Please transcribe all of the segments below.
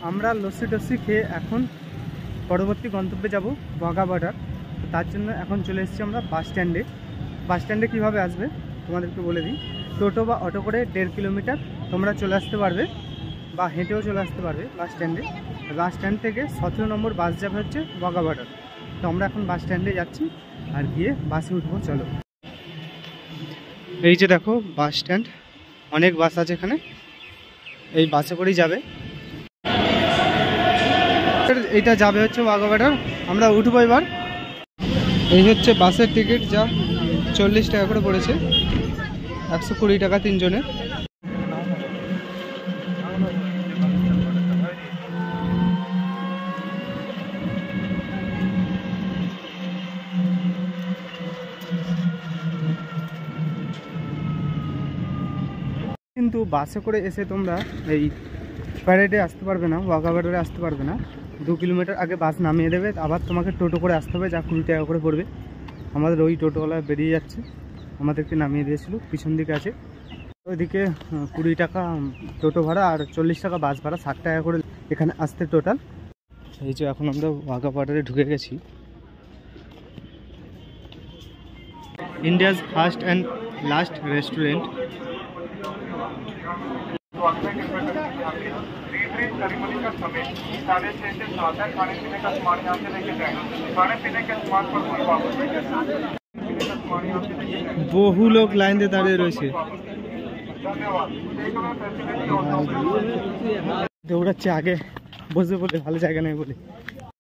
আমরা লস্যি টস্যি খেয়ে এখন পরবর্তী গন্তব্যে যাব বাঘা বর্ডার। তো তার জন্য এখন চলে এসেছি আমরা বাস স্ট্যান্ডে। বাস স্ট্যান্ডে কীভাবে আসবে তোমাদেরকে বলে দিই। টোটো বা অটো করে 1.5 কিলোমিটার তোমরা চলে আসতে পারবে, বা হেঁটেও চলে আসতে পারবে বাস স্ট্যান্ডে। বাস স্ট্যান্ড থেকে 17 নম্বর বাস যাবে হচ্ছে বাঘা বর্ডার। তো আমরা এখন বাস স্ট্যান্ডে যাচ্ছি আর গিয়ে বাসে উঠবো। চলো, এই যে দেখো বাস স্ট্যান্ড, অনেক বাস আছে এখানে, এই বাসে করেই যাবে। এইটা যাবে হচ্ছে বাঘা বর্ডার, আমরা উঠবো এবার। এই হচ্ছে বাসের টিকিট, যা 40 টাকা করে পড়েছে, 120 টাকা তিনজনের। কিন্তু বাসে করে এসে তোমরা এই প্যারেডে আসতে পারবে না, বাঘা বর্ডারে আসতে পারবে না। 2 কিলোমিটার আগে বাস নামিয়ে দেবে, আবার তোমাকে টোটো করে আসতে হবে, যা 20 টাকা করে পড়বে। আমাদের ওই টোটোওয়ালা বেরিয়ে যাচ্ছে, আমাদেরকে নামিয়ে দিয়েছিল, পিছন দিকে আছে। ওইদিকে 20 টাকা টোটো ভাড়া আর 40 টাকা বাস ভাড়া, 60 টাকা করে এখানে আসতে টোটাল। এই যে এখন আমরা বাঘা বর্ডারে ঢুকে গেছি। India's first and last restaurant. বহু লোক লাইন দিয়ে দাঁড়িয়ে রয়েছে, দৌড়াচ্ছে আগে বসবে বলে, ভালো জায়গা নেই বলে।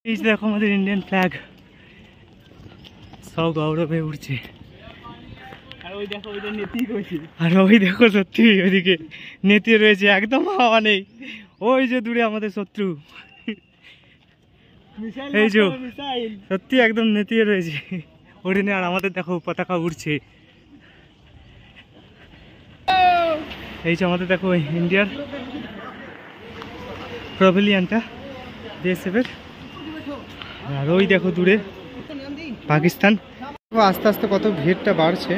এই দেখো আমাদের ইন্ডিয়ান ফ্ল্যাগ সব গৌরবে উঠছে। আর ওই দেখো সত্যি ওইদিকে নেতিয়ে রয়েছে, একদম হাওয়া নেই। ওই যে দূরে আমাদের শত্রু, এই যে সত্যি একদম নেতিয়ে রয়েছে ওখানে। আর আমাদের দেখো পতাকা উড়ছে। এই যে আমাদের দেখো ইন্ডিয়ার প্যাভিলিয়নটা বিএসএফের। আর ওই দেখো দূরে পাকিস্তান। আস্তে আস্তে কত ভিড়টা বাড়ছে,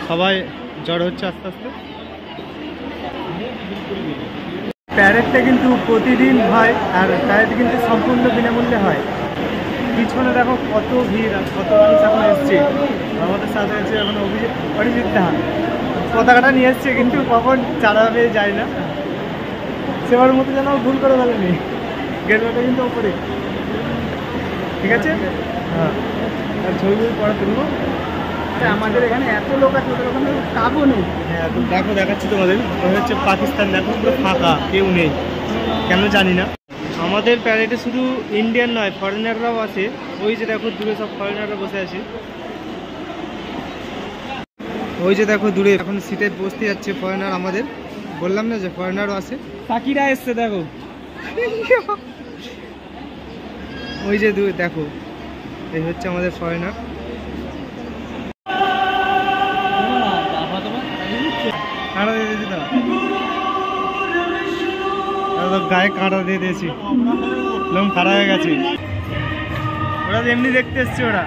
সবাই জড় হচ্ছে আস্তে আস্তে। প্যারেডটা কিন্তু প্রতিদিন হয়, আর প্যারেড কিন্তু সম্পূর্ণ বিনামূল্যে হয়। পিছনে দেখো কত ভিড় আর কত মানুষ এখন এসছে। আমাদের সাথে আছে এখন অরিজিৎ দা, পতাকাটা নিয়ে এসছে, কিন্তু কখন চালাবে যায় না। সেবার মতো যেন ভুল করে ফেলেনি, গেরুয়াটা কিন্তু ওপরে। ঠিক আছে, হ্যাঁ, আর ছবি পরে তুলবো। আমাদের এখানে এত লোক আছে, ওদের ওখানে কাবও নেই। হ্যাঁ দেখো, দেখাচ্ছি তোমাদের। ওই হচ্ছে পাকিস্তান, দেখো পুরো ফাঁকা, কেউ নেই, কেন জানি না। আমাদের প্যারেডে শুধু ইন্ডিয়ান নয়, ফরেনাররাও আছে। ওই যে দেখো দূরে সব ফরেনাররা বসে আছে। ওই যে দেখো দূরে এখন সিটে বসতে যাচ্ছে ফরেনার আমাদের। বললাম না যে ফরেনারও আছে, সাকিরা এসছে দেখো। ওই যে দূরে দেখো, এই হচ্ছে আমাদের ফরেনার। গায়ে কাঁটা দিয়ে দিয়েছি, লোম খাড়া হয়ে গেছে। ওরা এমনি দেখতে এসছে, ওরা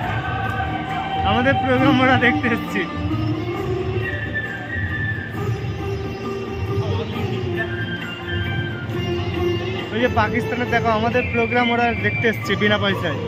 আমাদের প্রোগ্রাম ওরা দেখতে এসছে। ওই যে পাকিস্তানের দেখো আমাদের প্রোগ্রাম ওরা দেখতে এসছে বিনা পয়সায়।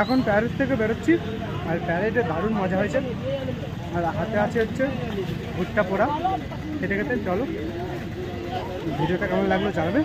এখন প্যারেড থেকে বেরোচ্ছি, আর প্যারেডে দারুণ মজা হয়েছে। আর হাতে আছে হচ্ছে ভুট্টা পোড়া, খেতে খেতে চলো ভিডিওটা কেমন লাগলো জানাবে।